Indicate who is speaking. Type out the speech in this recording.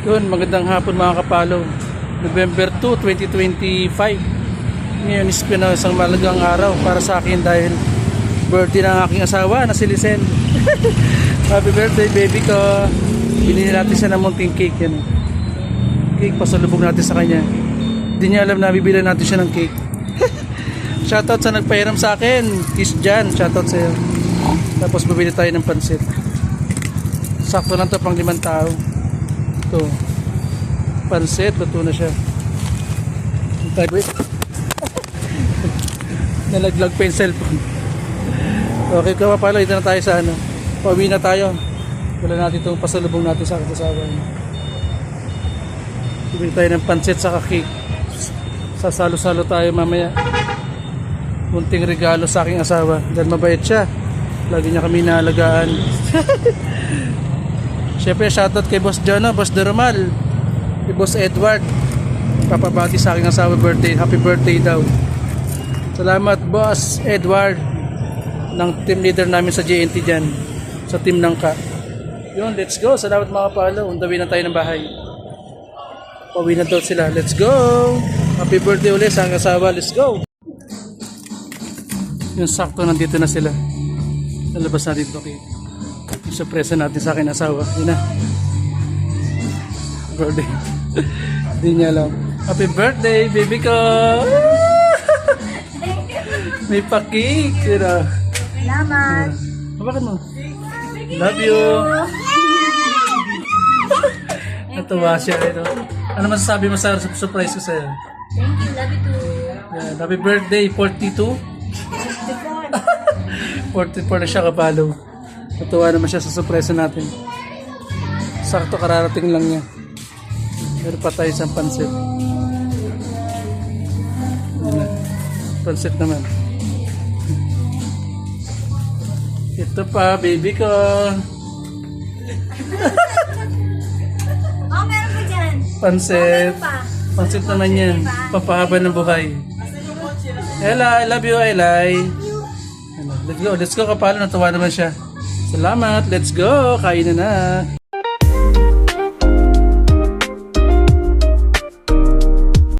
Speaker 1: Yun, magandang hapon mga kapalo. November 2, 2025. Ngayon is isang malagang araw para sa akin dahil birthday ng aking asawa na si Lisen. Happy birthday baby ko. Binili natin siya ng munting cake yan. Cake, pasalubog natin sa kanya. Hindi niya alam na bibili natin siya ng cake. Shoutout sa nagpahiram sa akin, Kiss Jan, shoutout sa iyo. Tapos bibili tayo ng pansit. Sakto lang to pang 5 tao. Ito pansit, luto na siya. Nalaglag pa yung cellphone. Okay ka pa pala, ito na tayo sa ano. Pauwi na tayo. Wala natin itong pasalubong natin sa kasawa. Bibili tayo ng pansit sa cake. Sasalo-salo tayo mamaya. Munting regalo sa aking asawa dahil mabait siya. Lagi niya kami naalagaan. Siyempre shoutout kay Boss Jono, Boss Doromal, kay Boss Edward. Papabati sa aking asawa birthday. Happy birthday daw. Salamat Boss Edward ng team leader namin sa JNT dyan, sa team ng Ka. Yun, let's go. Salamat mga kapalo. Undawin na tayo ng bahay. Pauwi na daw sila. Let's go. Happy birthday ulit sa aking asawa. Let's go. Yung sakto nandito na sila. Nalabas natin ito okay. Yung surpresa natin sa akin asawa. Yun na. Birthday. Hindi niya alam. Happy birthday baby ko. May pa-cake.
Speaker 2: Salamat.
Speaker 1: Bakit mo? Love you. Natuwa siya ito. Ano masasabi mo sa surprise ko sa'yo?
Speaker 2: Thank you. Love you too.
Speaker 1: Yeah, happy birthday 42. 44 na siya kapalo. Natuwa naman siya sa surpresa natin. Sakto kararating lang niya. Meron pa tayo isang pansit. Pansit naman. Ito pa, baby ko.
Speaker 2: Oh, meron pa dyan.
Speaker 1: Pansit.
Speaker 2: Oh, meron pa.
Speaker 1: Pansit naman yan. Papahaba ng buhay. Ella, I love you, Eli. Let's go kapalo. Natuwa naman siya. Salamat. Let's go. Kain na na.